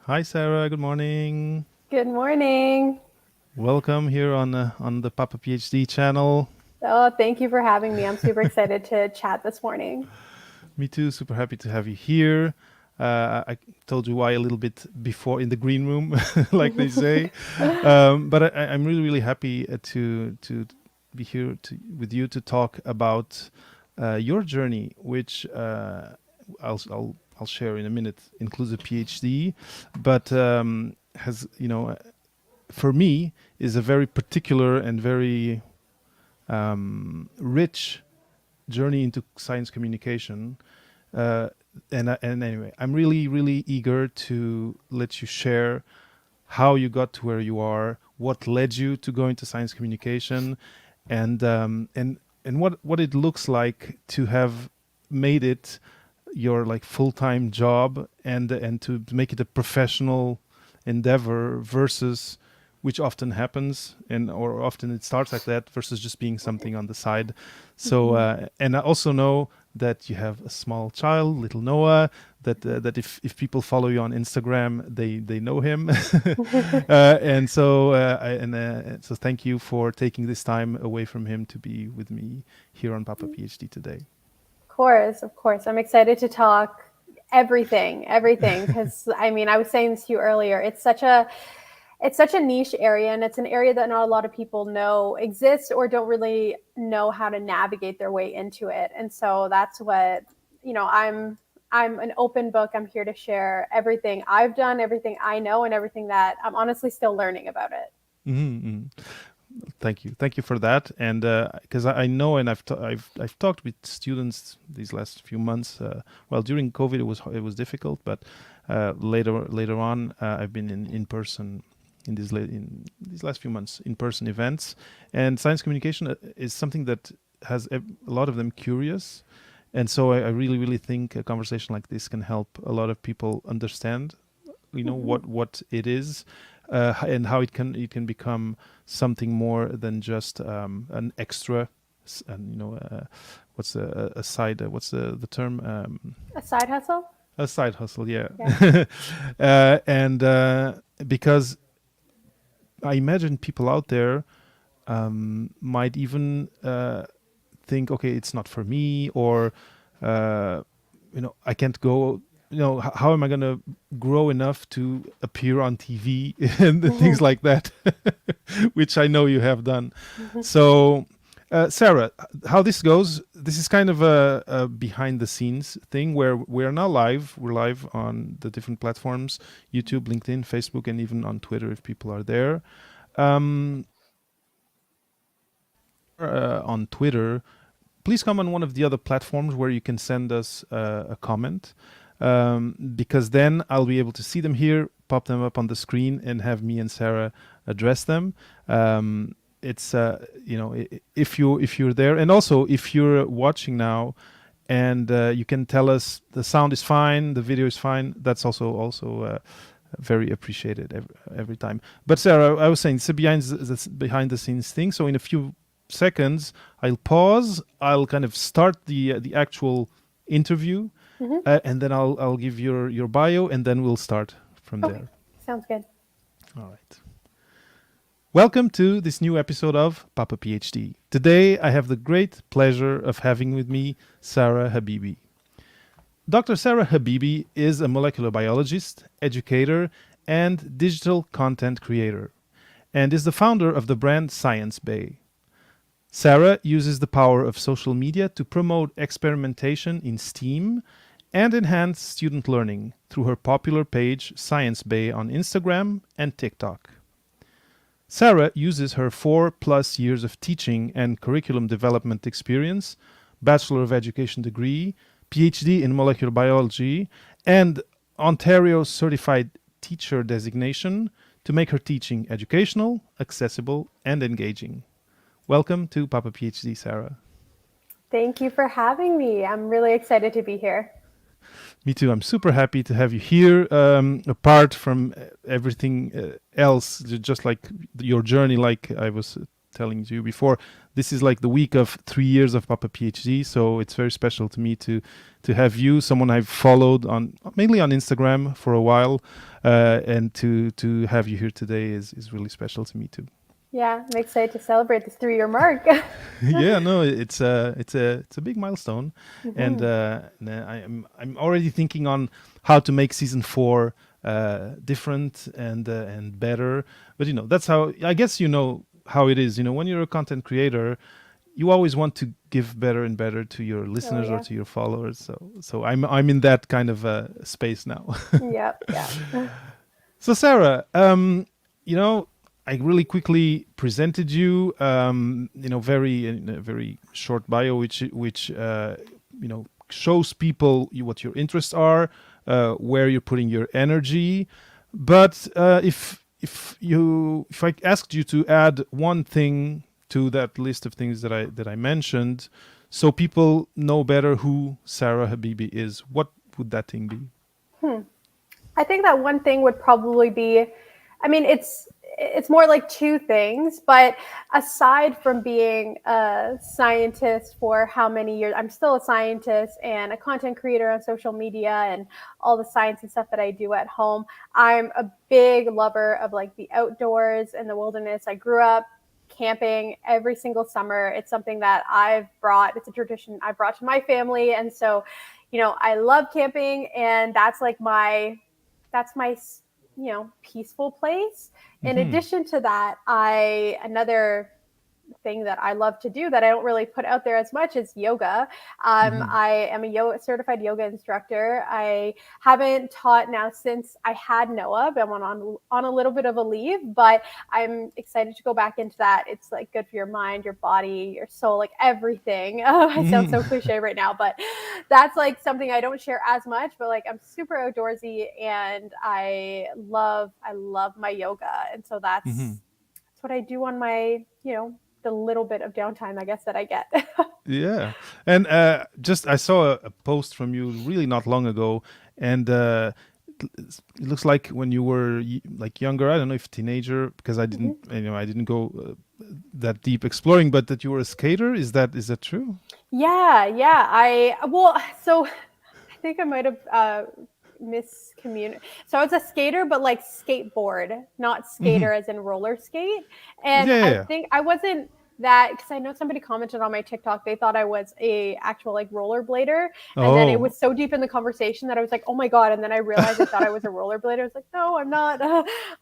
Hi, Sarah. Good morning. Good morning. Welcome here on the Papa PhD channel. Oh, thank you for having me. I'm super excited to chat this morning. Me too. Super happy to have you here. I told you why a little bit before in the green room, like they say. But I'm really, really happy to be here with you to talk about your journey, which I'll share in a minute, includes a PhD, but has for me is a very particular and very rich journey into science communication. Uh, and anyway, I'm really, really eager to let you share how you got to where you are, what led you to go into science communication, and what it looks like to have made it your like full-time job and to make it a professional endeavor versus which often happens and or often it starts like that versus just being something on the side. So and I also know that you have a small child, little Noah, that if people follow you on Instagram, they know him. So thank you for taking this time away from him to be with me here on Papa PhD today. Of course. I'm excited to talk everything. Because I mean, I was saying this to you earlier. It's such a niche area, and it's an area that not a lot of people know exists or don't really know how to navigate their way into it. And so that's what I'm an open book. I'm here to share everything I've done, everything I know, and everything that I'm honestly still learning about it. Mm-hmm. Thank you for that. And because I know, and I've talked with students these last few months. Well, during COVID, it was difficult, but later on, I've been in person in these last few months in person events, and science communication is something that has a lot of them curious, and so I really really think a conversation like this can help a lot of people understand, Mm-hmm. what it is, and how it can become something more than just an extra, and what's a side? What's the term? A side hustle? A side hustle, yeah. Yeah. And because I imagine people out there might even think, okay, it's not for me, or uh, I can't go. How am I going to grow enough to appear on TV and things like that, which I know you have done. So, Sarah, how this goes? This is kind of a behind the scenes thing where we are now live. We're live on the different platforms: YouTube, LinkedIn, Facebook, and even on Twitter if people are there. Um, on Twitter, please come on one of the other platforms where you can send us a comment, because then I'll be able to see them here, pop them up on the screen, and have me and Sarah address them. It's if you're there, and also if you're watching now, and you can tell us the sound is fine, the video is fine. That's also very appreciated every time. But Sarah, I was saying it's a behind the scenes thing. So in a few seconds, I'll pause. I'll kind of start the actual interview, Hmm. and then I'll give your bio, and then we'll start from Okay. there. Sounds good. All right. Welcome to this new episode of Papa PhD. Today, I have the great pleasure of having with me Sarah Habibi. Dr. Sarah Habibi is a molecular biologist, educator, and digital content creator, and is the founder of the brand Science Bae. Sarah uses the power of social media to promote experimentation in STEAM and enhance student learning through her popular page Science Bae on Instagram and TikTok. Sarah uses her 4+ years of teaching and curriculum development experience, Bachelor of Education degree, PhD in molecular biology, and Ontario Certified Teacher designation to make her teaching educational, accessible, and engaging. Welcome to Papa PhD, Sarah. Thank you for having me. I'm really excited to be here. Me too. I'm super happy to have you here. Apart from everything else, just like your journey, like I was telling you before, this is like the week of 3 years of Papa PhD. So it's very special to me to have you, someone I've followed on mainly on Instagram for a while, and to have you here today is really special to me too. Yeah, I'm excited to celebrate this 3-year mark. Yeah, no, it's a big milestone, and I'm already thinking on how to make season 4 different and better. But that's how, I guess, how it is. When you're a content creator, you always want to give better and better to your listeners or Yeah. to your followers. So I'm in that kind of space now. Yep. Yeah. So Sarah, I really quickly presented you, very in a very short bio, which shows people what your interests are, where you're putting your energy. But if I asked you to add one thing to that list of things that I mentioned, so people know better who Sarah Habibi is, what would that thing be? I think that one thing would probably be, I mean, it's more like two things, but aside from being a scientist for how many years, I'm still a scientist and a content creator on social media and all the science and stuff that I do at home. I'm a big lover of like the outdoors and the wilderness. I grew up camping every single summer. It's something that it's a tradition I brought to my family. And so, I love camping, and that's my peaceful place. In addition to that, another thing that I love to do that I don't really put out there as much is yoga. I am a certified yoga instructor. I haven't taught now since I had Noah. I've been on a little bit of a leave, but I'm excited to go back into that. It's like good for your mind, your body, your soul, like everything. I sound so cliche right now, but that's like something I don't share as much, but like I'm super outdoorsy and I love my yoga. And so that's what I do on my, the little bit of downtime, I guess, that I get. Yeah. And I saw a post from you really not long ago, and it looks like when you were like younger, I don't know if teenager, because I didn't go that deep exploring, but that you were a skater. Is that true? Yeah. So I think I might have miscommunicated. So I was a skater, but like skateboard, not skater as in roller skate. And I think I wasn't that, because I know somebody commented on my TikTok, they thought I was a actual like rollerblader. And then it was so deep in the conversation that I was like, oh my God. And then I realized I thought I was a rollerblader. I was like, no, I'm not.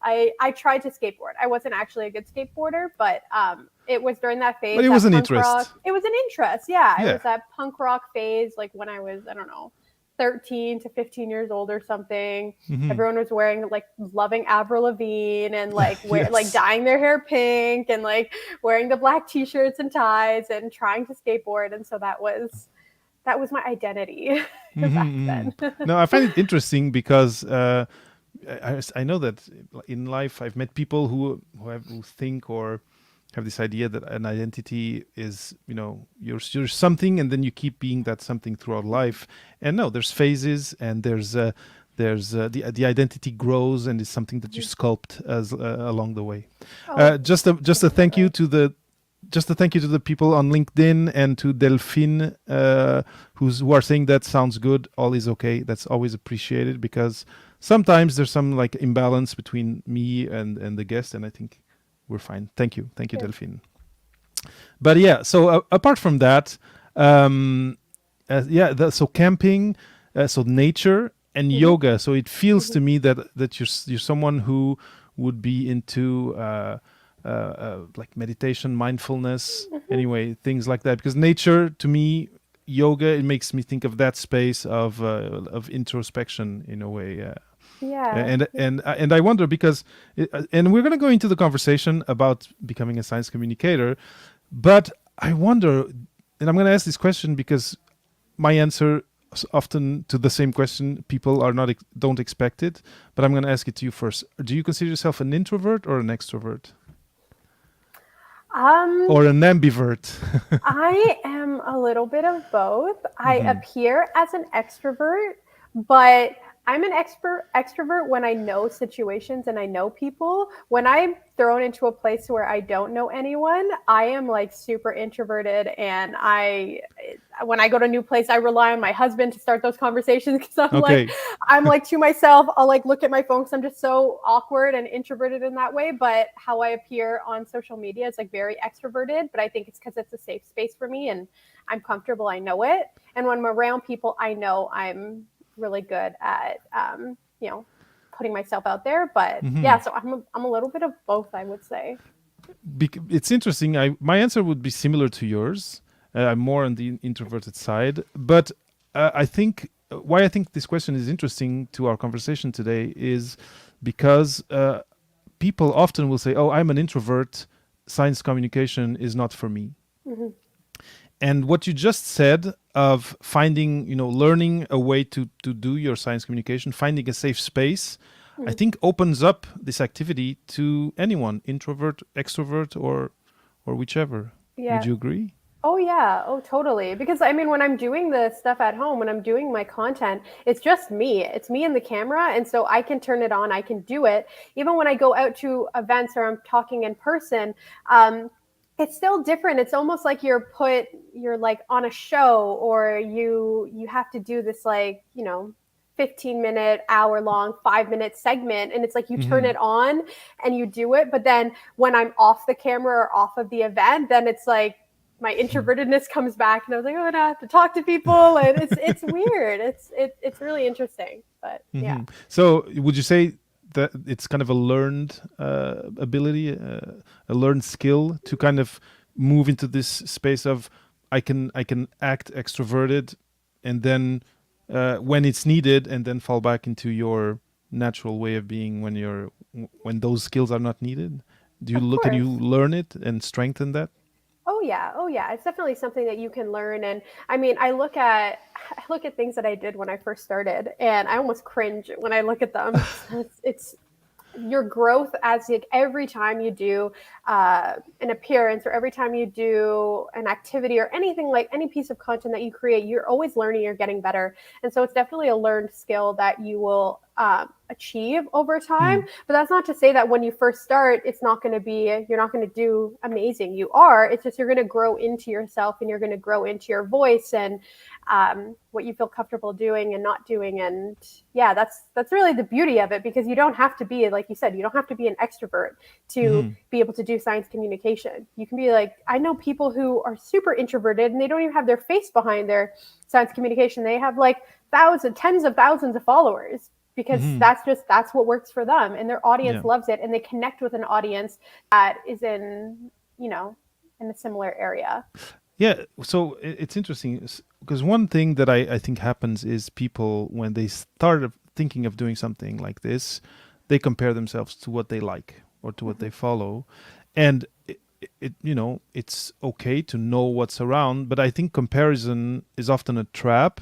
I tried to skateboard. I wasn't actually a good skateboarder, but it was during that phase. But it was an interest. It was an interest. Yeah. It was that punk rock phase, like when I was, I don't know, 13 to 15 years old or something. Everyone was wearing like loving Avril Lavigne and like like dyeing their hair pink and like wearing the black t-shirts and ties and trying to skateboard. And so that was my identity back then. No, I find it interesting because I know that in life I've met people who think or have this idea that an identity is, you're something and then you keep being that something throughout life. And no, there's phases, and there's the identity grows and is something that you sculpt as along the way. Just a thank you to the people on LinkedIn and to Delphine who are saying that sounds good, all is okay. That's always appreciated, because sometimes there's some like imbalance between me and the guest, and I think we're fine. Thank you, Delphine. But yeah, so apart from that, so camping, so nature and yoga. So it feels to me that you're someone who would be into like meditation, mindfulness, anyway, things like that. Because nature, to me, yoga, it makes me think of that space of introspection in a way. And I wonder, because and we're going to go into the conversation about becoming a science communicator, but I wonder, and I'm going to ask this question because my answer often to the same question people don't expect it, but I'm going to ask it to you first. Do you consider yourself an introvert or an extrovert? Or an ambivert? I am a little bit of both. I appear as an extrovert, but I'm an extrovert when I know situations and I know people. When I'm thrown into a place where I don't know anyone, I am like super introverted, and when I go to a new place, I rely on my husband to start those conversations because Okay. I'm like to myself. I'll like look at my phone because I'm just so awkward and introverted in that way. But how I appear on social media is like very extroverted. But I think it's because it's a safe space for me and I'm comfortable. I know it. And when I'm around people, I know I'm really good at putting myself out there. But Hmm. yeah, so I'm a little bit of both, I would say. It's interesting. My answer would be similar to yours. I'm more on the introverted side, but I think why I think this question is interesting to our conversation today is because people often will say, "Oh, I'm an introvert. Science communication is not for me." Hmm. And what you just said of finding, learning a way to do your science communication, finding a safe space, I Hmm. think opens up this activity to anyone, introvert, extrovert, or whichever. Would Yeah. you agree? Oh yeah. Oh totally. Because I mean when I'm doing the stuff at home, when I'm doing my content, it's just me. It's me and the camera, and so I can turn it on, I can do it. Even when I go out to events or I'm talking in person, um it's still different. It's almost like you're like on a show, or you have to do this like, 15-minute, hour long, 5-minute segment, and it's like you turn Mm-hmm. it on and you do it, but then when I'm off the camera or off of the event, then it's like my introvertedness comes back, and I was like, oh, I have to talk to people, and it's weird. It's really interesting, but yeah. Mm-hmm. So, would you say that it's kind of a learned ability, a learned skill to kind of move into this space of I can act extroverted, and then when it's needed, and then fall back into your natural way of being when those skills are not needed. Do you Of look and you course. learn it and strengthen that? Oh yeah, oh yeah. It's definitely something that you can learn. And I mean, I look at things that I did when I first started, and I almost cringe when I look at them. It's your growth as like every time you do an appearance, or every time you do an activity, or anything, like any piece of content that you create, you're always learning, you're getting better. And so it's definitely a learned skill that you will achieve over time. Hmm. But that's not to say that when you first start, you're not going to do amazing. You are. It's just you're going to grow into yourself, and you're going to grow into your voice, and what you feel comfortable doing and not doing. And yeah, that's really the beauty of it, because you don't have to be, like you said, you don't have to be an extrovert to Hmm. be able to do science communication. You can be like, I know people who are super introverted and they don't even have their face behind their science communication. They have like thousands, tens of thousands of followers, because Hmm. that's what works for them, and their Yeah. audience loves it, and they connect with an audience that is you know in a similar area. Yeah, so it's interesting because one thing that I think happens is people, when they start thinking of doing something like this, they compare themselves to what they like or to what Mm-hmm. they follow. And it's okay to know what's around, but I think comparison is often a trap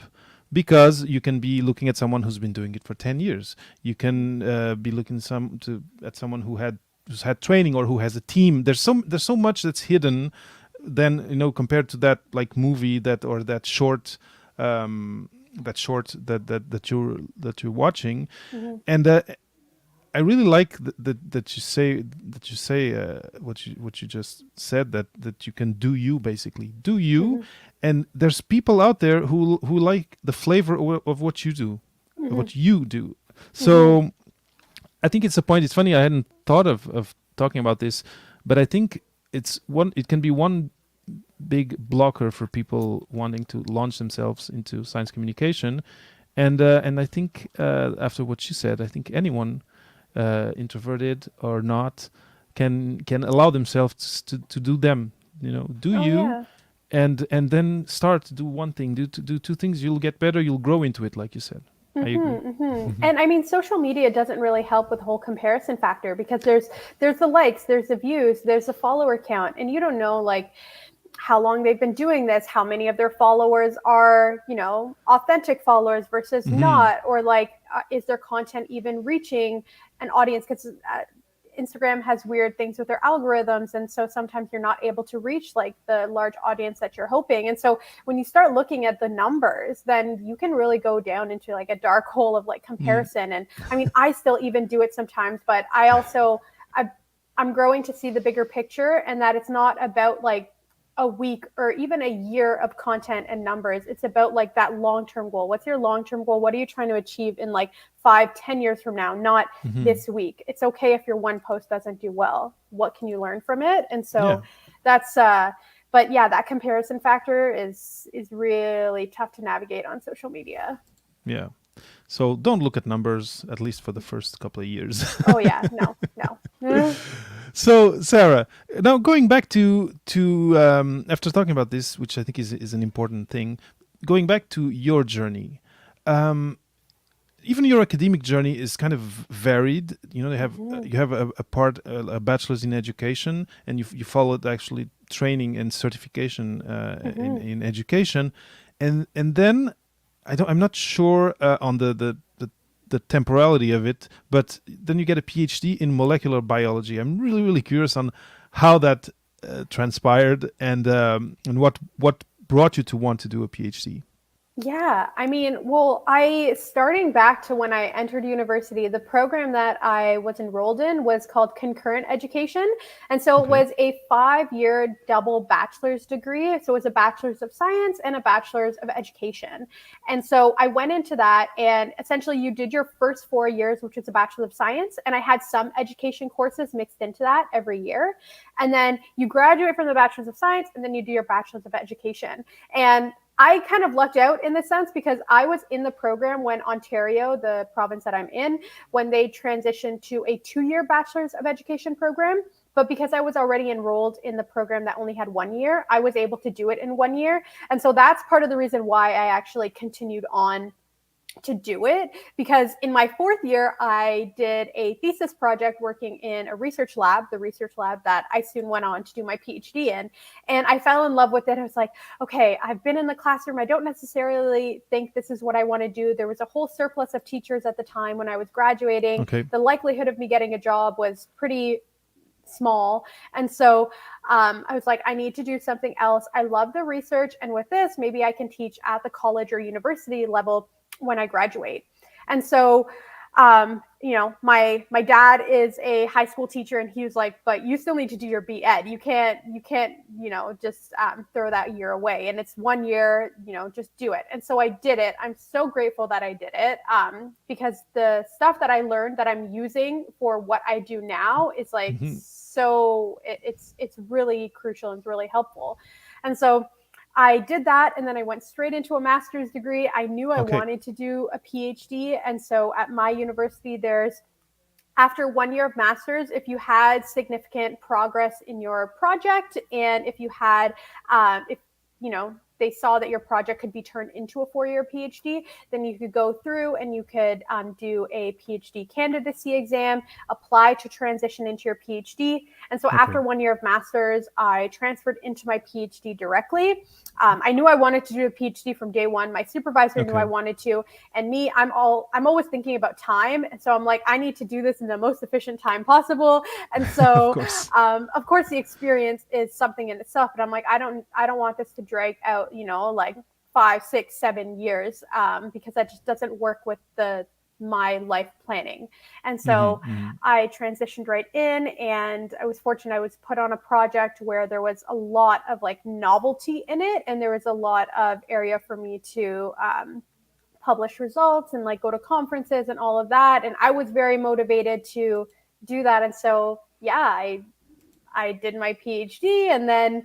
because you can be looking at someone who's been doing it for 10 years. You can be looking at someone who's had training or who has a team. There's so much that's hidden then, compared to that like movie that or that you're watching. Mm-hmm. And I really like that you say what you just said, that you can do you, basically do you. Mm-hmm. And there's people out there who like the flavor of what you do, of Mm-hmm. what you do. Mm-hmm. So I think it's a point. It's funny, I hadn't thought of talking about this, but I think it can be one big blocker for people wanting to launch themselves into science communication. And I think after what you said, I think anyone, introverted or not, can allow themselves to do them. Do Oh you, yeah. and then start to do one thing, do two things. You'll get better. You'll grow into it, like you said. I agree. Mm-hmm, mm-hmm. And I mean, social media doesn't really help with the whole comparison factor, because there's the likes, there's the views, there's the follower count, and you don't know like how long they've been doing this, how many of their followers are, authentic followers versus Hmm. not, or like is their content even reaching an audience? Because Instagram has weird things with their algorithms. And so sometimes you're not able to reach like the large audience that you're hoping. And so when you start looking at the numbers, then you can really go down into like a dark hole of like comparison. And I mean, I still even do it sometimes, but I'm growing to see the bigger picture, and that it's not about like a week or even a year of content and numbers. It's about like that long-term goal. What's your long-term goal? What are you trying to achieve in like 5-10 years from now? Not this week. It's okay if your one post doesn't do well. What can you learn from it? And so that's but yeah, that comparison factor is really tough to navigate on social media. Yeah. So don't look at numbers, at least for the first couple of years. Oh yeah, no. So Sarah, now going back to after talking about this, which I think is an important thing, going back to your journey. Even your academic journey is kind of varied. You know, you have a bachelor's in education, and you followed actually training and certification in education, and then I'm not sure on the temporality of it, but then you get a PhD in molecular biology. I'm really curious on how that transpired and what brought you to want to do a PhD. Yeah, I mean, well, starting back to when I entered university, the program that I was enrolled in was called concurrent education. And so it was a 5-year double bachelor's degree. So it was a bachelor's of science and a bachelor's of education. And so I went into that, and essentially you did your first 4 years, which was a bachelor of science. And I had some education courses mixed into that every year. And then you graduate from the bachelor's of science, and then you do your bachelor's of education. And I kind of lucked out in this sense because I was in the program when Ontario, the province that I'm in, when they transitioned to a 2-year bachelor's of education program. But because I was already enrolled in the program that only had 1 year, I was able to do it in 1 year. And so that's part of the reason why I actually continued on to do it, because in my 4th year, I did a thesis project working in a research lab, the research lab that I soon went on to do my PhD in. And I fell in love with it. I was like, okay, I've been in the classroom. I don't necessarily think this is what I want to do. There was a whole surplus of teachers at the time when I was graduating. Okay. The likelihood of me getting a job was pretty small. And so I was like, I need to do something else. I love the research. And with this, maybe I can teach at the college or university level when I graduate. And so, my dad is a high school teacher, and he was like, but you still need to do your B.Ed. You can't, just throw that year away. And it's 1 year, just do it. And so I did it. I'm so grateful that I did it because the stuff that I learned that I'm using for what I do now is like, so it's really crucial and it's really helpful. And so I did that, and then I went straight into a master's degree. I knew I wanted to do a PhD. And so at my university, after 1 year of master's, if you had significant progress in your project, and if you had, they saw that your project could be turned into a 4-year PhD, then you could go through and you could do a PhD candidacy exam, apply to transition into your PhD. And so after 1 year of master's, I transferred into my PhD directly. I knew I wanted to do a PhD from day one. My supervisor knew I wanted to. And me, I'm always thinking about time. And so I'm like, I need to do this in the most efficient time possible. And so, of course, the experience is something in itself. But I'm like, I don't want this to drag out, like 5, 6, 7 years, because that just doesn't work with my life planning. And so I transitioned right in, and I was fortunate. I was put on a project where there was a lot of like novelty in it, and there was a lot of area for me to publish results and like go to conferences and all of that. And I was very motivated to do that. And so, yeah, I did my PhD and then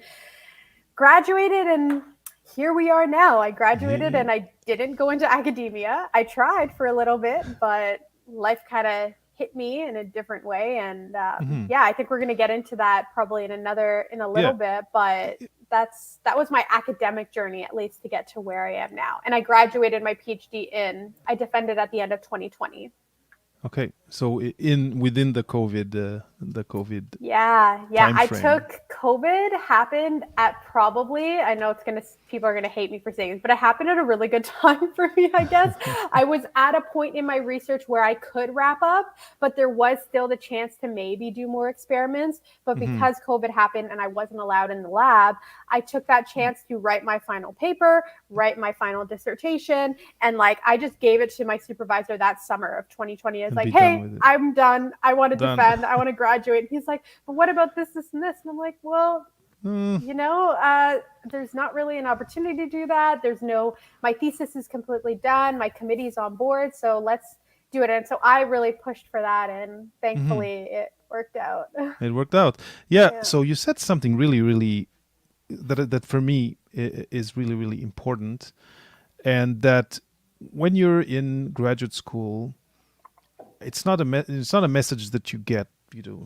graduated, and here we are now. I graduated and I didn't go into academia. I tried for a little bit, but life kind of hit me in a different way. And I think we're going to get into that probably in a little bit. But that was my academic journey, at least, to get to where I am now. And I graduated my PhD I defended at the end of 2020. Okay, so in within the COVID Yeah. time I frame. took COVID happened at probably, I know people are gonna hate me for saying this, but it happened at a really good time for me, I guess. I was at a point in my research where I could wrap up, but there was still the chance to maybe do more experiments. But Hmm. because COVID happened and I wasn't allowed in the lab, I took that chance to write my final paper, write my final dissertation, and like I just gave it to my supervisor that summer of 2020. I was And like, be done hey, with it. I'm done. I want to Done. defend. I want to graduate. And he's like, but what about this, and this? And I'm like, well, Mm, there's not really an opportunity to do that. My thesis is completely done. My committee's on board. So let's do it. And so I really pushed for that. And mhm. thankfully it worked out. It worked out. Yeah. Yeah. So you said something really, really that for me is really, really important, and that when you're in graduate school, it's not a message that you get,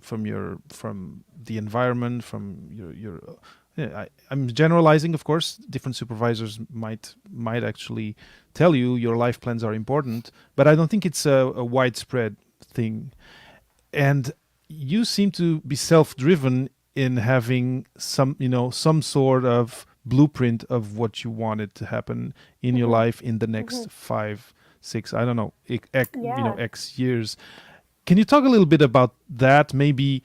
from the environment, from your yeah, I'm generalizing, of course. Different supervisors might actually tell you your life plans are important, but I don't think it's a widespread thing. And you seem to be self-driven in having some sort of blueprint of what you wanted to happen in your Hmm. life in the Hmm. next 5, 6, I don't know, Yeah. x years. Can you talk a little bit about that? Maybe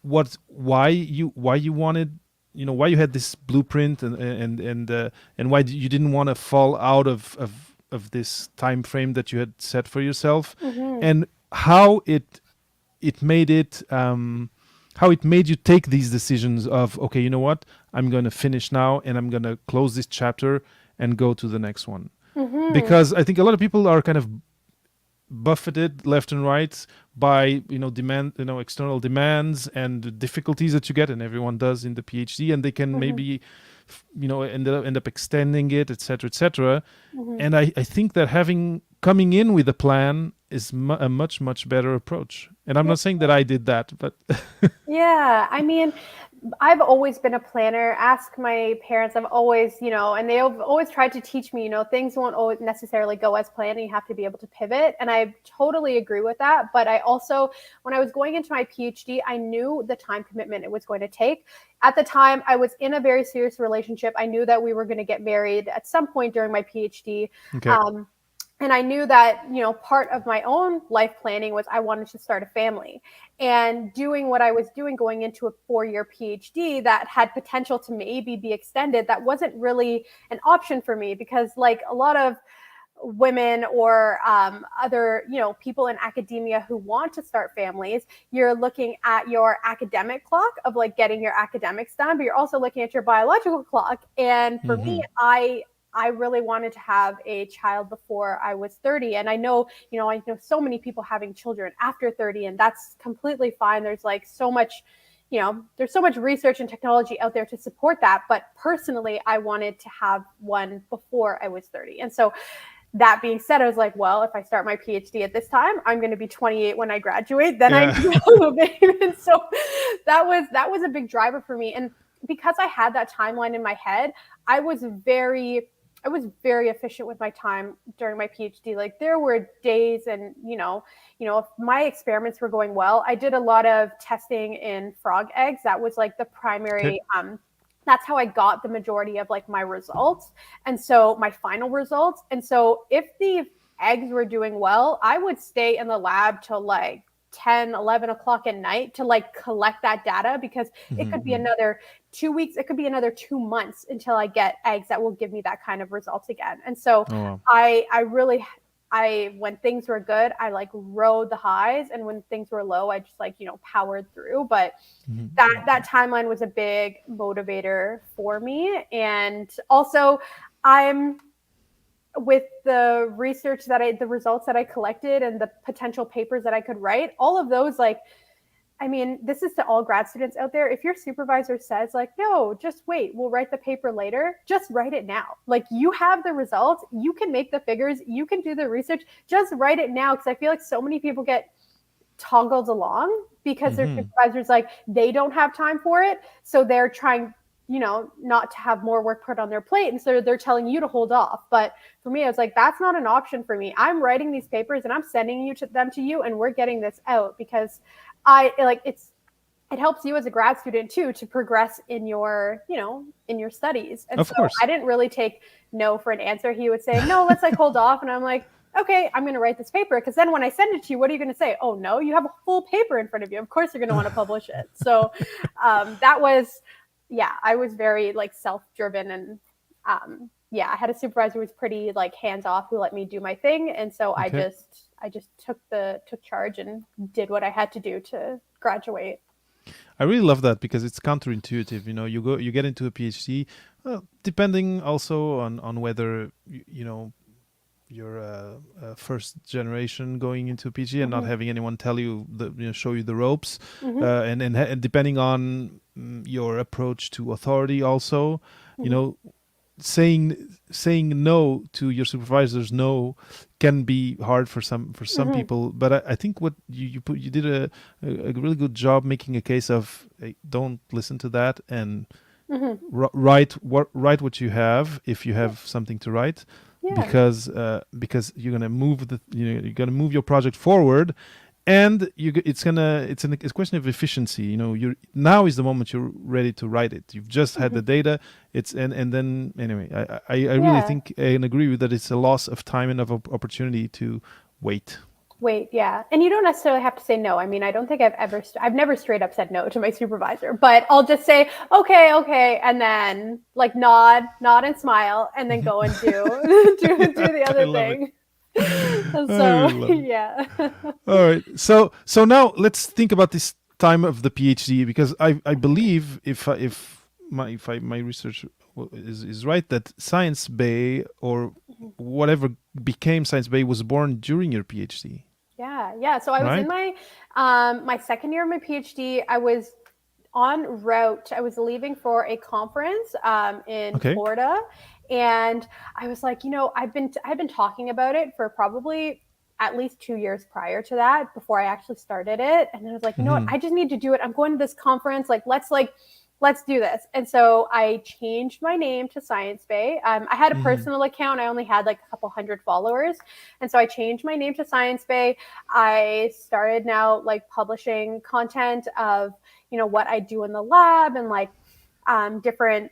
why you wanted, why you had this blueprint, and why you didn't want to fall out of this time frame that you had set for yourself, Hmm. and how it made it how it made you take these decisions of, okay, you know what, I'm going to finish now and I'm going to close this chapter and go to the next one. Hmm. Because I think a lot of people are kind of buffeted left and right by external demands and the difficulties that you get, and everyone does in the PhD, and they can Hmm. maybe end up extending it, etc., etc. Hmm. And I think that having coming in with a plan is a much, much better approach. And I'm not saying that I did that, but Yeah, I mean, I've always been a planner. Ask my parents. I've always, and they've always tried to teach me, things won't always necessarily go as planned, and you have to be able to pivot. And I totally agree with that. But I also, when I was going into my PhD, I knew the time commitment it was going to take. At the time, I was in a very serious relationship. I knew that we were going to get married at some point during my PhD. okay. Um, and I knew that, part of my own life planning was I wanted to start a family. And doing what I was doing, going into a 4-year PhD that had potential to maybe be extended, that wasn't really an option for me because, like a lot of women or other people in academia who want to start families, you're looking at your academic clock of like getting your academics done, but you're also looking at your biological clock. And for me, Mm-hmm. I really wanted to have a child before I was 30. And I know so many people having children after 30, and that's completely fine. There's like so much, there's so much research and technology out there to support that. But personally, I wanted to have one before I was 30. And so that being said, I was like, well, if I start my PhD at this time, I'm going to be 28 when I graduate. Then I Yeah. need to move in. And so that was a big driver for me. And because I had that timeline in my head, I was very I was very efficient with my time during my PhD. Like there were days and if my experiments were going well, I did a lot of testing in frog eggs. That was like the Okay. primary that's how I got the majority of like my results. And so my final results. And so if the eggs were doing well, I would stay in the lab till like 10, 11 o'clock at night to like collect that data because it could be Mm-hmm. another 2 weeks, it could be another 2 months until I get eggs that will give me that kind of results again. And so Oh wow. I really when things were good, I like rode the highs, and when things were low, I just like powered through. But that Mm-hmm. timeline was a big motivator for me. And also, I'm with the results that I collected and the potential papers that I could write, all of those, like, I mean, this is to all grad students out there. If your supervisor says, like, no, just wait, we'll write the paper later, just write it now. Like, you have the results, you can make the figures, you can do the research, just write it now. Because I feel like so many people get toggled along because their Mm-hmm. supervisors like they don't have time for it, so they're trying not to have more work put on their plate. And so they're telling you to hold off. But for me, I was like, that's not an option for me. I'm writing these papers and I'm sending them to you, and we're getting this out because it helps you as a grad student too to progress in your in your studies. And Of so course. I didn't really take no for an answer. He would say, no, let's hold off. And I'm like, okay, I'm going to write this paper, because then when I send it to you, what are you going to say? Oh no, you have a full paper in front of you, of course you're going to want to publish it. So that was, yeah, I was very self-driven. And I had a supervisor who was pretty hands off, who let me do my thing. And so Okay. I just took charge and did what I had to do to graduate. I really love that because it's counterintuitive. You get into a PhD, depending also on whether you're a first generation going into a PhD and not Mm-hmm. having anyone tell you show you the ropes, Mm-hmm. and depending on your approach to authority also, you Mm-hmm. know saying no to your supervisors no can be hard for some Mm-hmm. people. But I think what you did a really good job making a case of, hey, don't listen to that, and Mm-hmm. write what you have if you Yeah. have something to write, Yeah. because you're gonna move you're gonna move your project forward, and it's a question of efficiency. You now is the moment you're ready to write it. You've just had Mm-hmm. the data. And then anyway, I really Yeah. think and agree with that. It's a loss of time and of opportunity to wait. Wait, yeah. And you don't necessarily have to say no. I mean, I don't think I've never straight up said no to my supervisor, but I'll just say, okay, okay. And then nod and smile, and then go and do the I other love it. thing. I So, really love it. yeah. All right. So now let's think about this time of the PhD, because I believe if my research is right, that Science Bae, or whatever became Science Bae, was born during your PhD, Yeah, yeah. So I was in right? my second year of my PhD. I was en route. I was leaving for a conference in Okay. Florida, and I was like, I've been talking about it for probably at least 2 years prior to that, before I actually started it. And then I was like, you know what? Mm-hmm. I just need to do it. I'm going to this conference. Let's do this. And so I changed my name to Science Bae. I had a Mm-hmm. personal account. I only had like a couple hundred followers. And so I changed my name to Science Bae. I started now publishing content of, what I do in the lab, and different,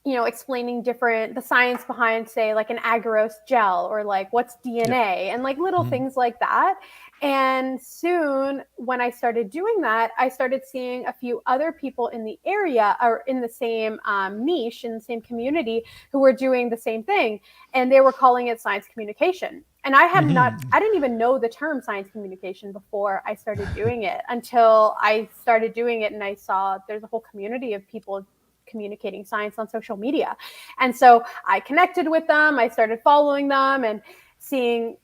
explaining the science behind, say, like an agarose gel, or what's Yep. DNA, and little Mm-hmm. things like that. And soon, when I started doing that, I started seeing a few other people in the area, or in the same niche, in the same community, who were doing the same thing. And they were calling it science communication. And Mm-hmm. I didn't even know the term science communication before I started doing it, until I started doing it and I saw there's a whole community of people communicating science on social media. And so I connected with them, I started following them, and seeing,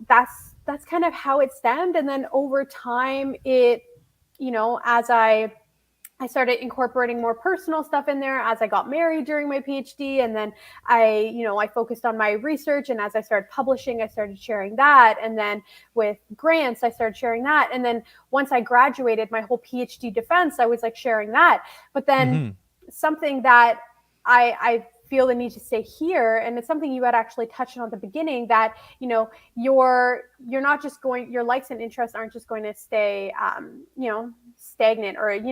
that's kind of how it stemmed. And then over time, as I started incorporating more personal stuff in there, as I got married during my PhD. And then I focused on my research. And as I started publishing, I started sharing that. And then with grants, I started sharing that. And then once I graduated, my whole PhD defense, I was sharing that. But then Mm-hmm. something that I feel the need to say here, and it's something you had actually touched on at the beginning, that you're not just going, your likes and interests aren't just going to stay stagnant, or it's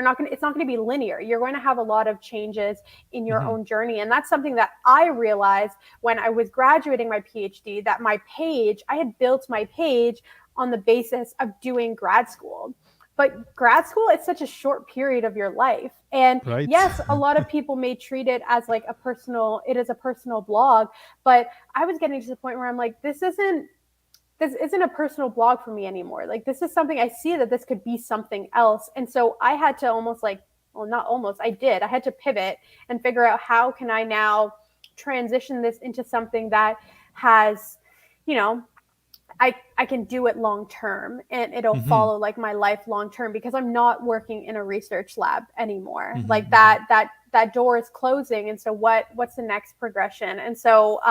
not going to be linear. You're going to have a lot of changes in your Mm-hmm. own journey. And that's something that I realized when I was graduating my PhD, that I had built my page on the basis of doing grad school. But grad school, it's such a short period of your life. And Right. yes, a lot of people may treat it as it is a personal blog. But I was getting to the point where I'm like, this isn't a personal blog for me anymore. This is something, I see that this could be something else. And so I had to not almost, I had to pivot and figure out, how can I now transition this into something that has, you know, I can do it long term, and it'll Mm-hmm. follow my life long term, because I'm not working in a research lab anymore. Mm-hmm. Like Mm-hmm. that door is closing. And so what's the next progression? And so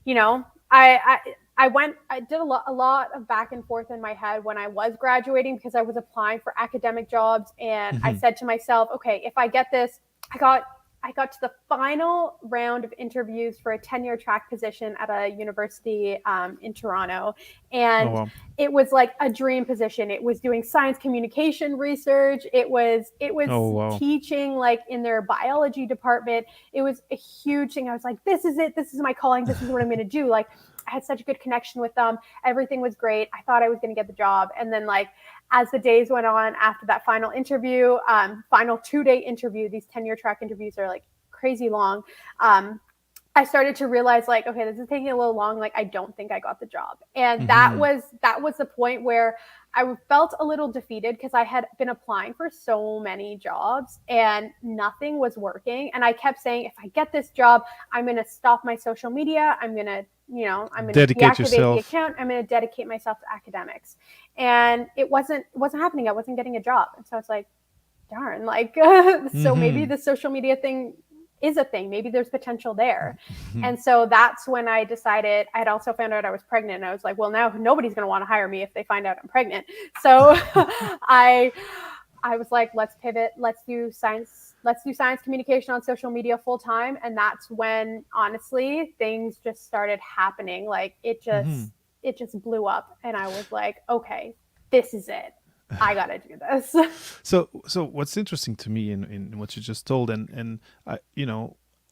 you know, I I did a lot of back and forth in my head when I was graduating because I was applying for academic jobs. And I Hmm. said to myself, okay, if I get this, I got, I got to the final round of interviews for a tenure track position at a university in Toronto. Oh And wow. it was like a dream position. It was doing science communication research. It was Oh wow. teaching like in their biology department. It was a huge thing. I was like, this is it. This is my calling. This is what I'm going to do. Like, I had such a good connection with them. Everything was great. I thought I was going to get the job. And then, like, as the days went on after that final interview, final 2-day interview, these tenure track interviews are like crazy long. I started to realize like, okay, this is taking a little long. Like, I don't think I got the job. And that Hmm. was the point where I felt a little defeated because I had been applying for so many jobs and nothing was working. And I kept saying, if I get this job, I'm going to stop my social media. I'm going to Dedicate deactivate the yourself. account. I'm going to dedicate myself to academics. And it wasn't happening. I wasn't getting a job. And so it's like, darn, like, so maybe Hmm. the social media thing is a thing. Maybe there's potential there. And so that's when I decided. I had also found out I was pregnant. And I was like, well, now nobody's going to want to hire me if they find out I'm pregnant. So I I was like, let's pivot. Let's do science. Let's do science communication on social media full time. And that's when, honestly, things just started happening. Like, Hmm. it just blew up. And I was like, okay, this is it. I got to do this. So what's interesting to me in what you just told, and I,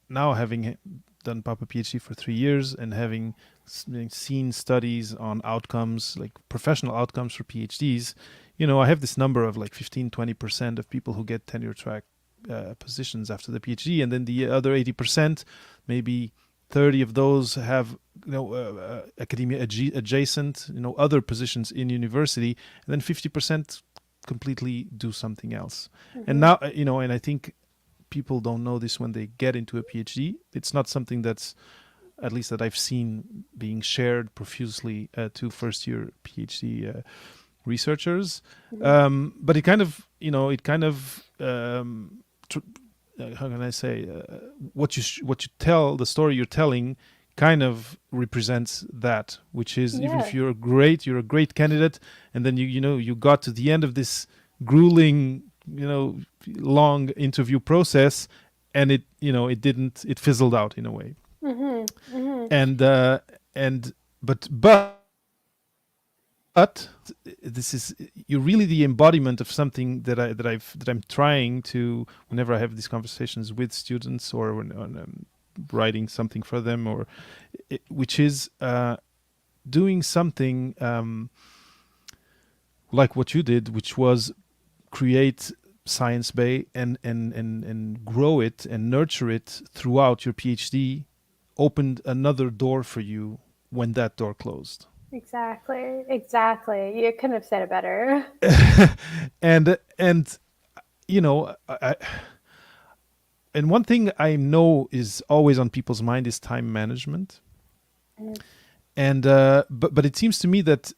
now having done Papa PhD for 3 years and having seen studies on outcomes, like professional outcomes for PhDs, I have this number of like 15-20% of people who get tenure track positions after the PhD, and then the other 80%, maybe 30 of those have academia adjacent, other positions in university, and then 50% completely do something else. And Mm-hmm. now, and I think people don't know this when they get into a PhD. It's not something that's, at least that I've seen, being shared profusely to first year PhD researchers. Mm-hmm. But how can I say, what you tell, the story you're telling kind of represents that, which is, even if Yeah. you're a great candidate, and then you got to the end of this grueling, long interview process, and it fizzled out in a way. Mm-hmm. Mm-hmm. And but this is, you're really the embodiment of something that I'm trying to, whenever I have these conversations with students, or when I'm writing something for them, or which is doing something like what you did, which was create Science Bae and grow it and nurture it throughout your PhD, opened another door for you when that door closed. Exactly. Exactly. You couldn't have said it better. And and one thing I know is always on people's mind is time management. Mm-hmm. And but it seems to me that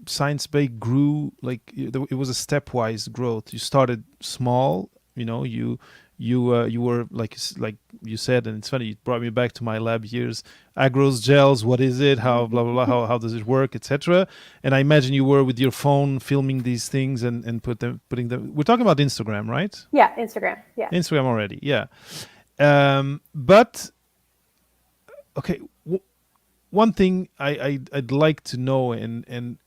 Science Bay grew, like it was a stepwise growth. You started small, you were like you said, and it's funny, you brought me back to my lab years. Agros gels, what is it? How blah blah blah? How does it work, etc. And I imagine you were with your phone filming these things and putting them. We're talking about Instagram, right? Yeah. Instagram. Yeah. Instagram already, yeah. But okay, one thing I'd like to know, and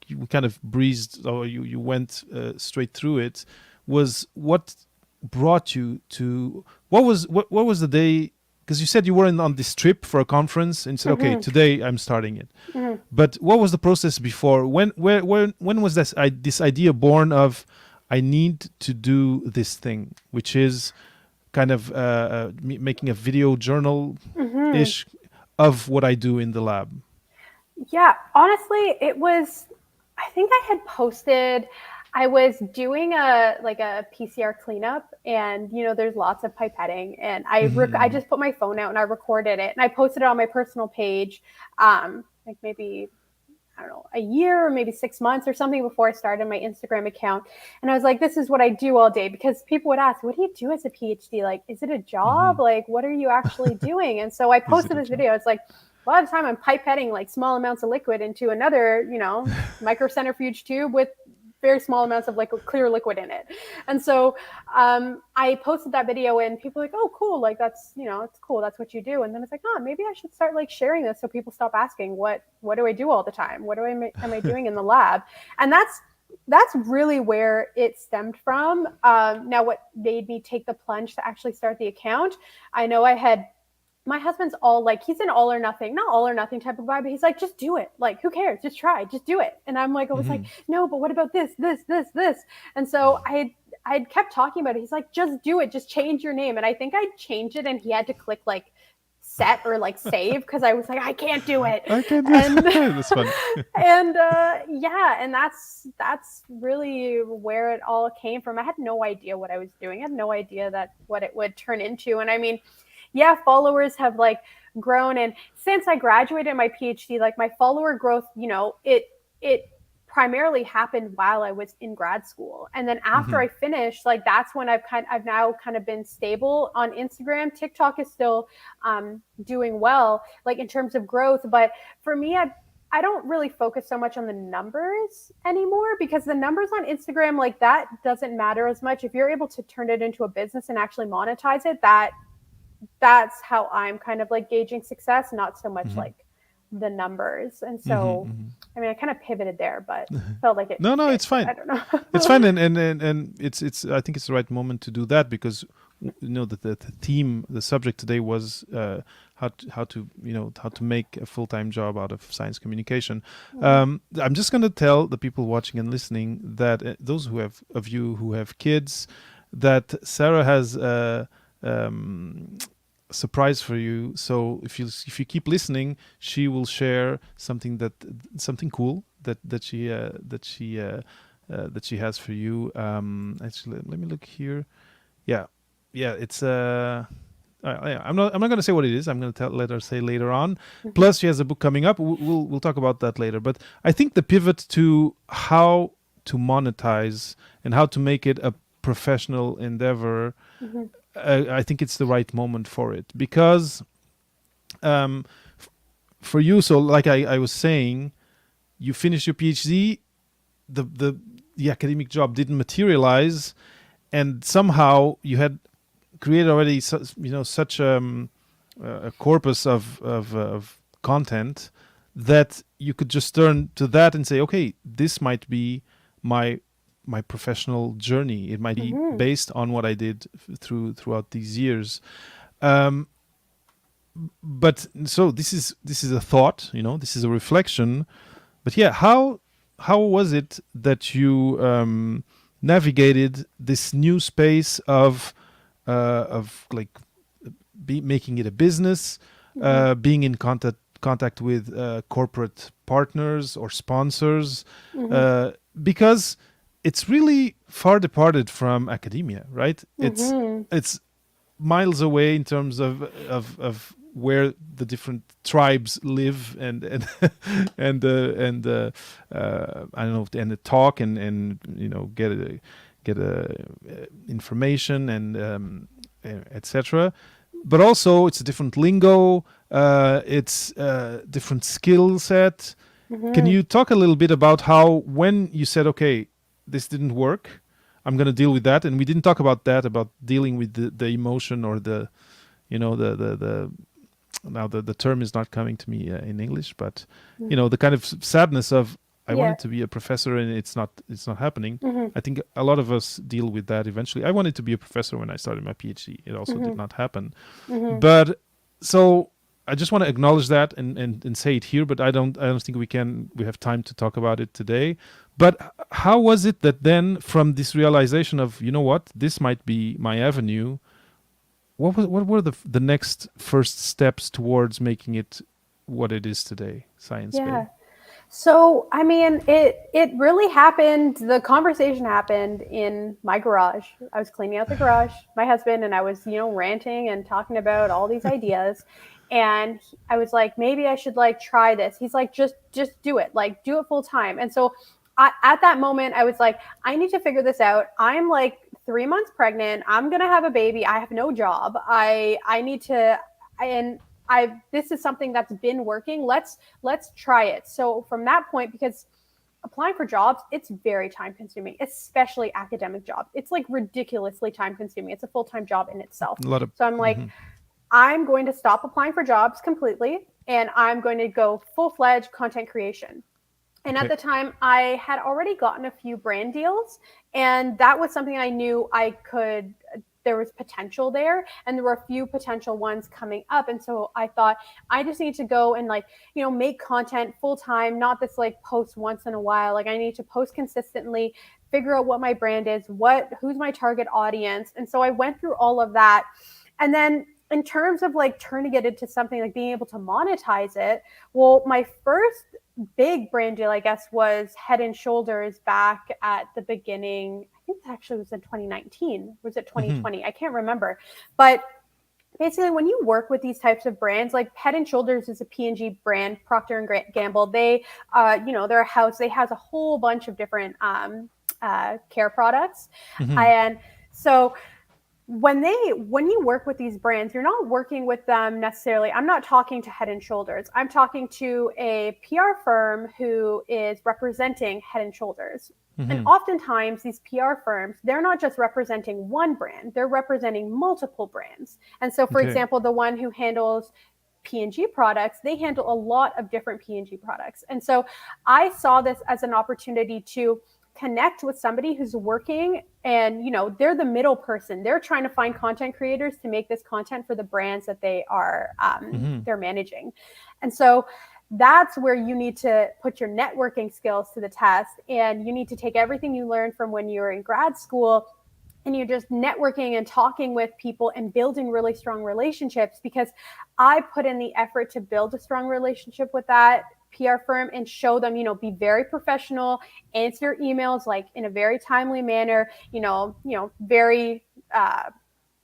you kind of breezed, or you went straight through it, was what brought you to, what was the day, because you said you were on this trip for a conference and said, okay, Mm-hmm. today I'm starting it. Mm-hmm. But what was the process before? When was this idea born of, I need to do this thing, which is kind of making a video journal Mm-hmm. ish of what I do in the lab? Yeah, honestly, it was. I think I had posted. I was doing a PCR cleanup, and there's lots of pipetting, and I Hmm. just put my phone out and I recorded it, and I posted it on my personal page, like maybe I don't know, a year or maybe 6 months or something before I started my Instagram account. And I was like, this is what I do all day, because people would ask, what do you do as a PhD? Like, is it a Hmm. job? Like, what are you actually doing? And so I Is it posted a this job? video. It's like, a lot of the time I'm pipetting like small amounts of liquid into another, microcentrifuge tube with very small amounts of clear liquid in it. And so I posted that video and people were like, oh, cool. Like that's, it's cool. That's what you do. And then it's like, oh, maybe I should start like sharing this so people stop asking, what do I do all the time? What am I doing in the lab? And that's really where it stemmed from. Now, what made me take the plunge to actually start the account, I know my husband's all like, he's an all or nothing, not all or nothing type of guy, but he's like, just do it. Like, who cares? Just try, just do it. And I'm like, I was like, no, but what about this? And so I'd kept talking about it. He's like, just do it. Just change your name. And I think I changed it and he had to click like set or like save because I was like, I can't do it. I can't do it. That's fun. And and that's really where it all came from. I had no idea what I was doing. I had no idea that what it would turn into. And I mean, yeah, followers have like grown. And since I graduated my PhD, like my follower growth, it primarily happened while I was in grad school. And then after I finished, like that's when I've now kind of been stable on Instagram. TikTok is still doing well, like in terms of growth. But for me, I don't really focus so much on the numbers anymore because the numbers on Instagram, like that doesn't matter as much. If you're able to turn it into a business and actually monetize it, that's how I'm kind of like gauging success, not so much like the numbers. And so, I mean, I kind of pivoted there, but felt like it. No, it's fine. I don't know. It's fine. And it's, I think it's the right moment to do that because, the theme, the subject today was how to make a full-time job out of science communication. I'm just going to tell the people watching and listening that those of you who have kids, that Sarah has surprise for you. So if you keep listening, she will share something cool that she has for you. Actually, let me look here. Yeah, it's I'm not going to say what it is. I'm going to let her say later on. Plus, she has a book coming up. We'll talk about that later. But I think the pivot to how to monetize and how to make it a professional endeavor, I think it's the right moment for it because for you, so like I was saying, you finished your PhD, the academic job didn't materialize, and somehow you had created already such a corpus of content that you could just turn to that and say, okay, this might be my professional journey. It might be based on what I did throughout these years. But so this is a thought, this is a reflection. But yeah, how was it that you navigated this new space of like making it a business, being in contact with corporate partners or sponsors, because it's really far departed from academia, right? It's miles away in terms of where the different tribes live and I don't know, and the talk and get information and etc. But also it's a different lingo, it's a different skill set. Can you talk a little bit about how when you said, okay, this didn't work, I'm going to deal with that, and we didn't talk about that, about dealing with the emotion or the now the term is not coming to me in English, but the kind of sadness of I wanted to be a professor and it's not happening. I think a lot of us deal with that eventually. I wanted to be a professor when I started my PhD. It also did not happen. But so I just want to acknowledge that and say it here, but I don't think we have time to talk about it today. But how was it that then from this realization of, this might be my avenue, what were the next first steps towards making it what it is today, Science Bae? So, I mean, it really happened. The conversation happened in my garage. I was cleaning out the garage, my husband, and I was, ranting and talking about all these ideas. And I was like, maybe I should try this. He's like, just do it, do it full time. And so at that moment, I was like, I need to figure this out. I'm 3 months pregnant. I'm going to have a baby. I have no job. I need to, and this is something that's been working. Let's try it. So from that point, because applying for jobs, it's very time consuming, especially academic jobs. It's like ridiculously time consuming. It's a full-time job in itself. So I'm like, I'm going to stop applying for jobs completely, and I'm going to go full-fledged content creation. And at the time, I had already gotten a few brand deals, and that was something I knew there was potential there, and there were a few potential ones coming up. And so I thought, I just need to go and make content full time, not this like post once in a while. Like I need to post consistently, figure out what my brand is, who's my target audience. And so I went through all of that. And then in terms of like turning it into something, like being able to monetize it, well, my first big brand deal, I guess, was Head and Shoulders back at the beginning. I think that actually was in 2019. Was it 2020? I can't remember. But basically, when you work with these types of brands, like Head and Shoulders is a P&G brand, Procter and Gamble. They, they're a house. They has a whole bunch of different care products, and so when you work with these brands, you're not working with them necessarily. I'm not talking to Head and Shoulders. I'm talking to a PR firm who is representing Head and Shoulders. And oftentimes these PR firms, they're not just representing one brand, they're representing multiple brands. And so, for example, the one who handles P&G products, they handle a lot of different P&G products. And so I saw this as an opportunity to connect with somebody who's working, and they're the middle person. They're trying to find content creators to make this content for the brands that they are they're managing. And so that's where you need to put your networking skills to the test, and you need to take everything you learned from when you were in grad school, and you're just networking and talking with people and building really strong relationships, because I put in the effort to build a strong relationship with that PR firm and show them, be very professional, answer your emails like in a very timely manner, very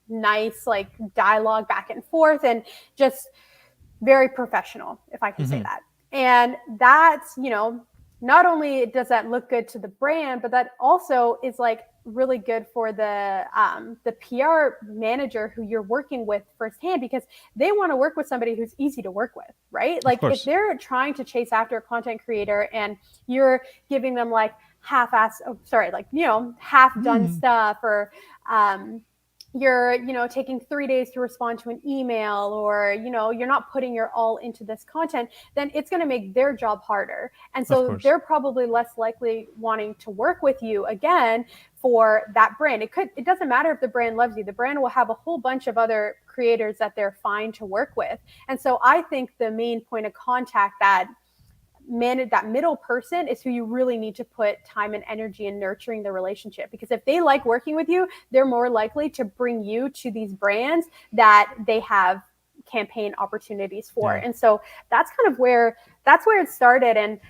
nice, like dialogue back and forth, and just very professional, if I can say that. And that's, not only does that look good to the brand, but that also is like really good for the PR manager who you're working with firsthand, because they want to work with somebody who's easy to work with, right? Like if they're trying to chase after a content creator and you're giving them like half-done stuff, or you're taking 3 days to respond to an email, or you're not putting your all into this content, then it's going to make their job harder. And so they're probably less likely wanting to work with you again for that brand. It doesn't matter if the brand loves you. The brand will have a whole bunch of other creators that they're fine to work with. And so I think the main point of contact, that middle person, is who you really need to put time and energy in nurturing the relationship, because if they like working with you, they're more likely to bring you to these brands that they have campaign opportunities for. And so that's kind of where it started. And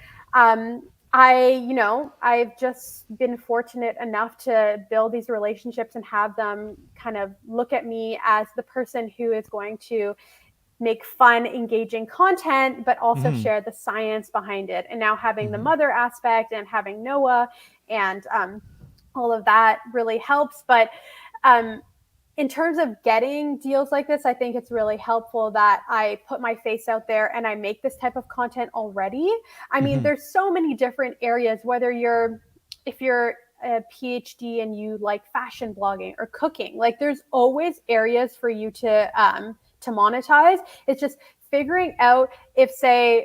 I've just been fortunate enough to build these relationships and have them kind of look at me as the person who is going to make fun, engaging content, but also share the science behind it. And now having the mother aspect and having Noah and all of that really helps. But in terms of getting deals like this, I think it's really helpful that I put my face out there and I make this type of content already. I mean, there's so many different areas, if you're a PhD and you like fashion blogging or cooking, like there's always areas for you to monetize. It's just figuring out if, say,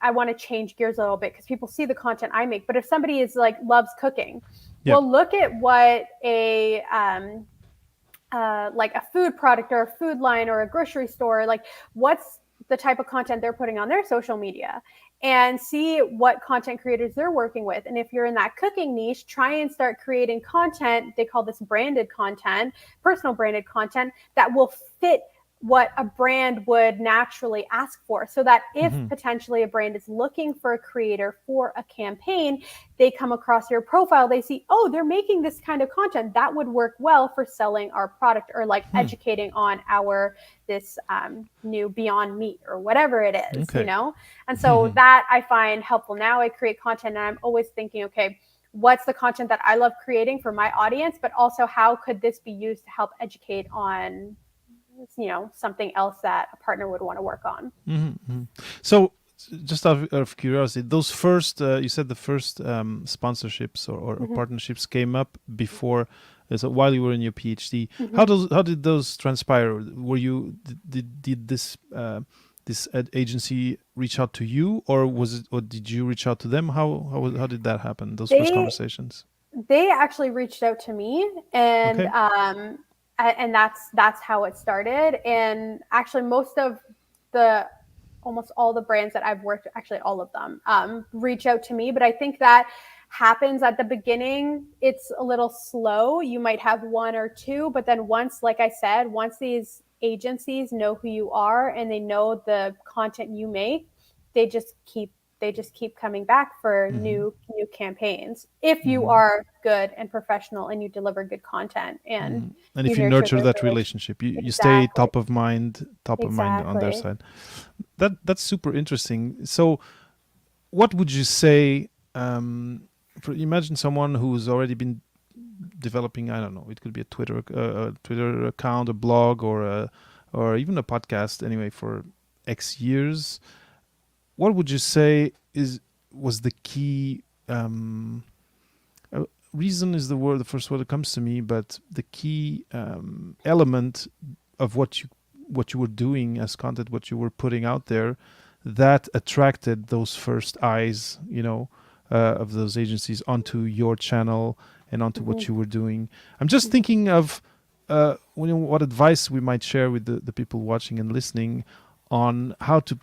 I want to change gears a little bit because people see the content I make, but if somebody is like loves cooking, well, look at what a like a food product or a food line or a grocery store, like what's the type of content they're putting on their social media, and see what content creators they're working with. And if you're in that cooking niche, try and start creating content. They call this branded content, personal branded content, that will fit what a brand would naturally ask for, so that if potentially a brand is looking for a creator for a campaign, they come across your profile, they see, oh, they're making this kind of content that would work well for selling our product, or like educating on this new Beyond Meat or whatever it is, And so that I find helpful. Now I create content and I'm always thinking, okay, what's the content that I love creating for my audience, but also how could this be used to help educate on something else that a partner would want to work on. So, just out of curiosity, those first, you said the first sponsorships or partnerships came up before, so while you were in your PhD. How did those transpire? Were you did this agency reach out to you, or did you reach out to them? How did that happen? Those first conversations. They actually reached out to me, and Okay. And that's how it started. And actually, almost all the brands that I've worked, actually all of them, reach out to me. But I think that happens at the beginning. It's a little slow. You might have one or two, but then like I said, once these agencies know who you are and they know the content you make, they just keep coming back for new campaigns. If you are good and professional and you deliver good content and if you nurture that relationship, you stay top of mind on their side. That's super interesting. So what would you say, imagine someone who's already been developing, I don't know, it could be a Twitter account, a blog, or even a podcast anyway, for X years. What would you say was the key reason is the first word that comes to me, but the key element of what you were doing as content, what you were putting out there, that attracted those first eyes, of those agencies onto your channel and onto what you were doing? I'm just thinking of what advice we might share with the people watching and listening on how to.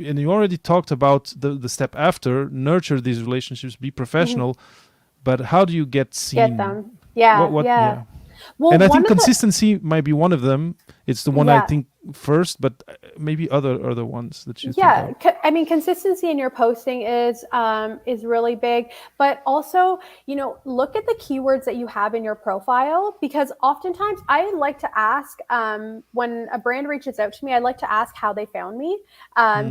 And you already talked about the step after, nurture these relationships, be professional, but how do you get seen? Get them. Yeah. Yeah. Well, and I think consistency might be one of them. It's the one I think first, but maybe other ones that you think of. I mean, consistency in your posting is really big, but also, look at the keywords that you have in your profile, because oftentimes I like to ask, when a brand reaches out to me, I like to ask how they found me,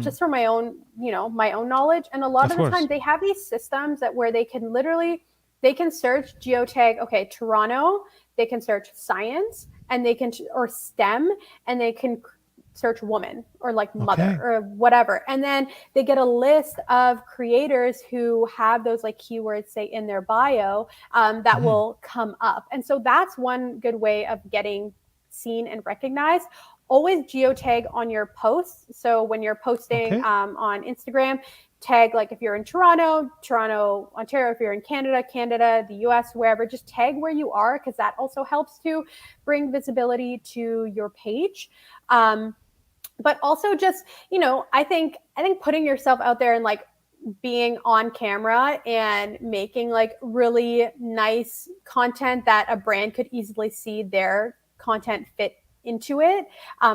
just for my own knowledge. And a lot of the time they have these systems where they can search geotag, Toronto, they can search science, and they can, or STEM, and they can search woman or mother or whatever. And then they get a list of creators who have those keywords, say, in their bio, that will come up. And so that's one good way of getting seen and recognized. Always geotag on your posts. So when you're posting on Instagram, tag, if you're in Toronto, Ontario, if you're in Canada, the US, wherever, just tag where you are, because that also helps to bring visibility to your page. But also just, I think putting yourself out there and being on camera and making really nice content that a brand could easily see their content fit into it,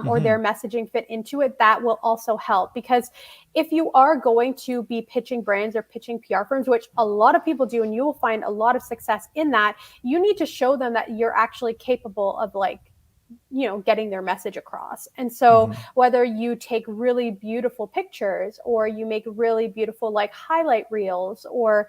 or their messaging fit into it, that will also help. Because if you are going to be pitching brands or pitching PR firms, which a lot of people do, and you will find a lot of success in that, you need to show them that you're actually capable of getting their message across. And so whether you take really beautiful pictures, or you make really beautiful highlight reels, or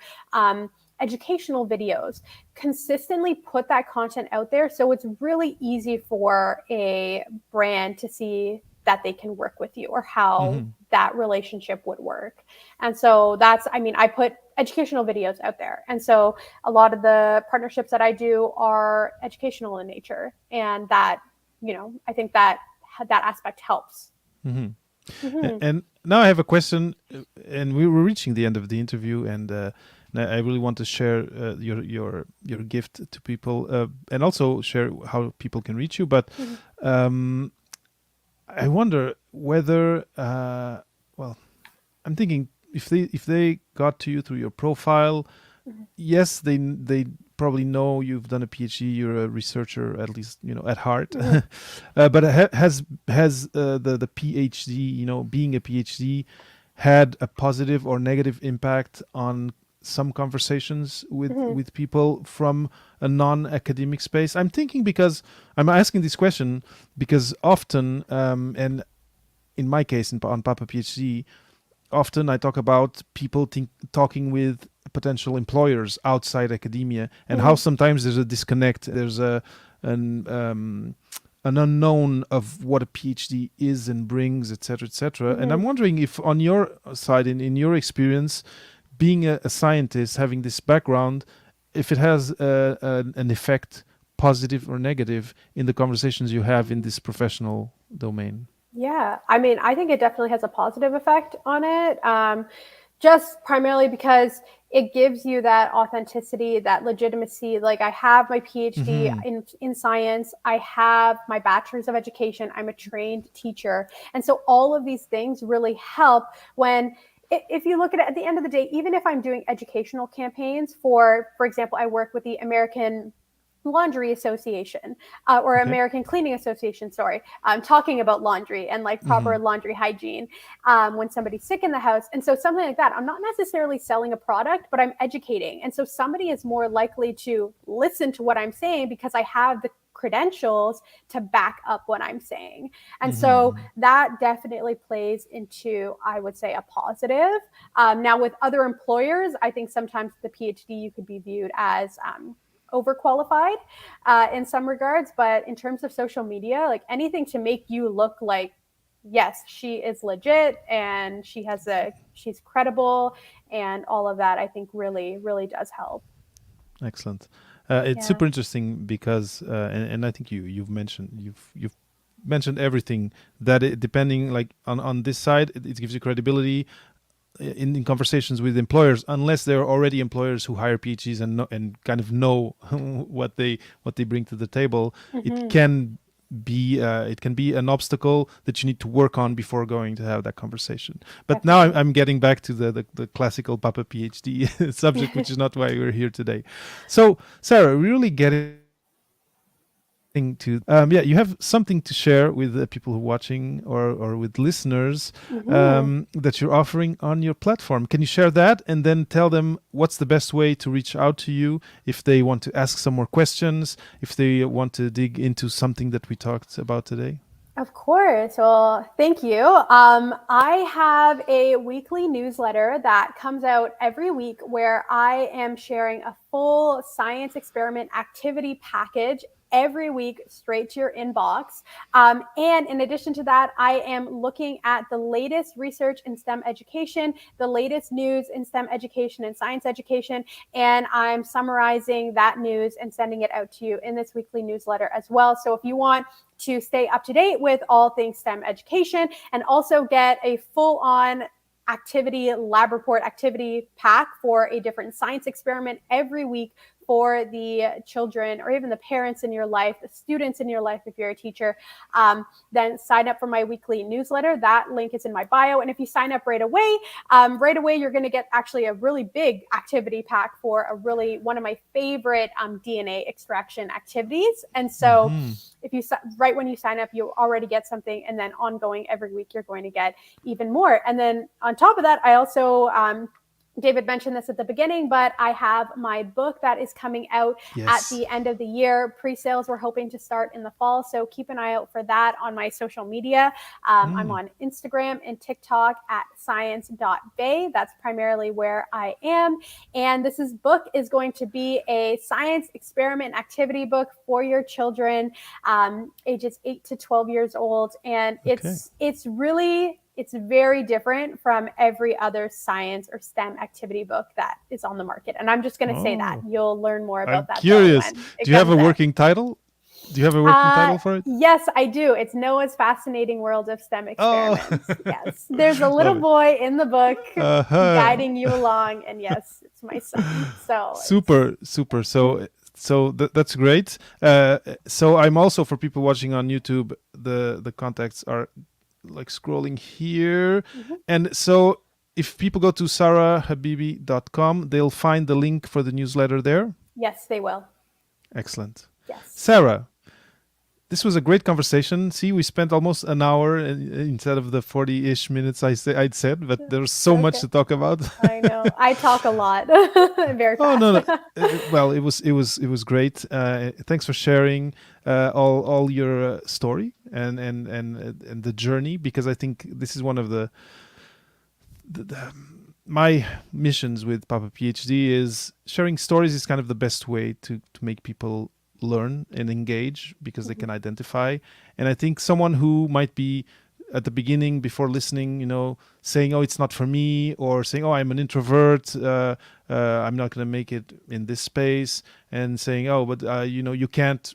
educational videos, consistently put that content out there, so it's really easy for a brand to see that they can work with you, or how that relationship would work. And so I put educational videos out there. And so a lot of the partnerships that I do are educational in nature, and that, I think that aspect helps. And now I have a question, and we were reaching the end of the interview, and I really want to share your gift to people, and also share how people can reach you. But I wonder whether, I'm thinking if they got to you through your profile, yes, they probably know you've done a PhD, you're a researcher, at least at heart. But has the PhD, being a PhD, had a positive or negative impact on some conversations with people from a non-academic space? I'm thinking, because I'm asking this question because often, and in my case on Papa PhD, often I talk about people talking with potential employers outside academia, and how sometimes there's a disconnect. There's an unknown of what a PhD is and brings, etc., etc. And I'm Mhm. wondering if, on your side, in your experience, being a scientist, having this background, if it has an effect, positive or negative, in the conversations you have in this professional domain. Yeah, I mean, I think it definitely has a positive effect on it. Just primarily because it gives you that authenticity, that legitimacy. Like I have my PhD Mm-hmm. in science, I have my bachelor's of education, I'm a trained teacher. And so all of these things really help when if you look at the end of the day, even if I'm doing educational campaigns for example, I work with the American Laundry Association or Okay. American Cleaning Association, sorry, talking about laundry and like Mm-hmm. proper laundry hygiene when somebody's sick in the house. And so something like that, I'm not necessarily selling a product, but I'm educating. And so somebody is more likely to listen to what I'm saying because I have the credentials to back up what I'm saying. And so Mm-hmm. that definitely plays into, I would say, a positive. Now, with other employers, I think sometimes the PhD you could be viewed as overqualified in some regards. But in terms of social media, like anything to make you look like, yes, she is legit and she's credible and all of that, I think really, really does help. Excellent. It's Yeah. super interesting because, and I think you've mentioned everything that depending like on this side, it gives you credibility in conversations with employers, unless they're already employers who hire PhDs and kind of know what they bring to the table. It Hmm. can be an obstacle that you need to work on before going to have that conversation. But now Definitely. I'm getting back to the classical Papa PhD subject, which is not why we're here today. So Sarah, really getting to yeah, you have something to share with the people who are watching or with listeners Hmm. that you're offering on your platform. Can you share that and then tell them what's the best way to reach out to you if they want to ask some more questions, if they want to dig into something that we talked about today? Of course. Well, thank you. I have a weekly newsletter that comes out every week where I am sharing a full science experiment activity package every week straight to your inbox. And in addition to that, I am looking at the latest research in STEM education, the latest news in STEM education and science education, and I'm summarizing that news and sending it out to you in this weekly newsletter as well. So if you want to stay up to date with all things STEM education and also get a full on activity lab report activity pack for a different science experiment every week for the children or even the parents in your life, the students in your life if you're a teacher, then sign up for my weekly newsletter. That link is in my bio. And if you sign up right away you're going to get actually a really big activity pack for a really one of my favorite DNA extraction activities. And so Mm-hmm. if you right when you sign up, you already get something, and then ongoing every week, you're going to get even more. And then on top of that, I also David mentioned this at the beginning, but I have my book that is coming out at Yes. the end of the year. Pre-sales we're hoping to start in the fall, so keep an eye out for that on my social media. I'm Mm. on Instagram and TikTok at science.bae. That's primarily where I am. And book is going to be a science experiment activity book for your children, ages 8 to 12 years old. And Okay. it's very different from every other science or STEM activity book that is on the market. And I'm just going to say that. Oh, You'll learn more about I'm that though curious. when it Do you have comes a out. working title? Do you have a working title for it? Yes, I do. It's Noah's Fascinating World of STEM Oh, Experiments. Yes. There's a little love it. boy in the book Uh-huh. guiding you along. And yes, it's my son. So it's, Super, super. That's great. So I'm also, for people watching on YouTube, the contacts are like scrolling here, mhm. and so if people go to sarahhabibi.com, they'll find the link for the newsletter there. Yes, they will. Excellent. Yes. Sarah, this was a great conversation. See, we spent almost an hour instead of the 40-ish minutes I'd said, but there's It's so much okay. to talk about. I know. I talk a lot very Oh fast. no, no. Well, it was great. Thanks for sharing all your story and the journey, because I think this is one of the my missions with Papa PhD is sharing stories is kind of the best way to make people learn and engage because they can identify. And I think someone who might be at the beginning, before listening, saying, "Oh, it's not for me," or saying, "Oh, I'm an introvert. I'm not going to make it in this space," and saying, "Oh, but you can't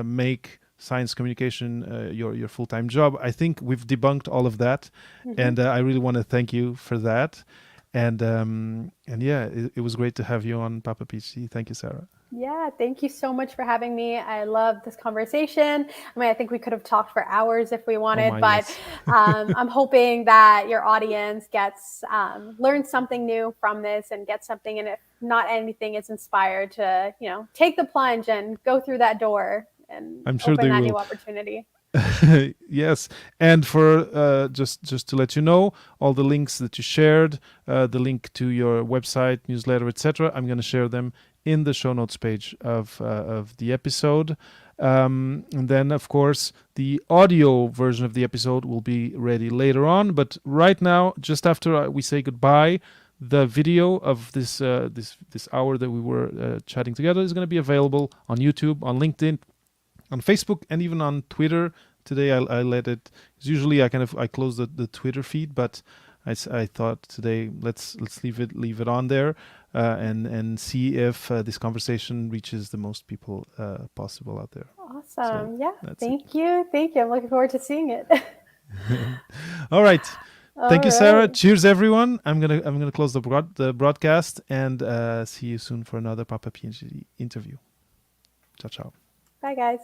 make science communication your full-time job." I think we've debunked all of that, and I really want to thank you for that. And yeah, it was great to have you on Papa PhD. Thank you, Sarah. Yeah, thank you so much for having me. I love this conversation. I mean, I think we could have talked for hours if we wanted, but Yes. I'm hoping that your audience gets learned something new from this and get something, and if not anything, is inspired to take the plunge and go through that door and I'm sure open they that will. new opportunity. Yes, and for just to let you know, all the links that you shared, the link to your website, newsletter, etc., I'm going to share them in the show notes page of the episode. And then, of course, the audio version of the episode will be ready later on. But right now, just after we say goodbye, the video of this hour that we were chatting together is going to be available on YouTube, on LinkedIn, on Facebook, and even on Twitter. Today I let it. Usually I close the Twitter feed, but I thought today let's leave it on there and see if this conversation reaches the most people possible out there. Awesome. So yeah. that's Thank you. I'm looking forward to seeing it. All right. Thank you, All Sarah. right. Cheers, everyone. I'm gonna close the broadcast and see you soon for another Papa PhD interview. Ciao, ciao. Bye, guys.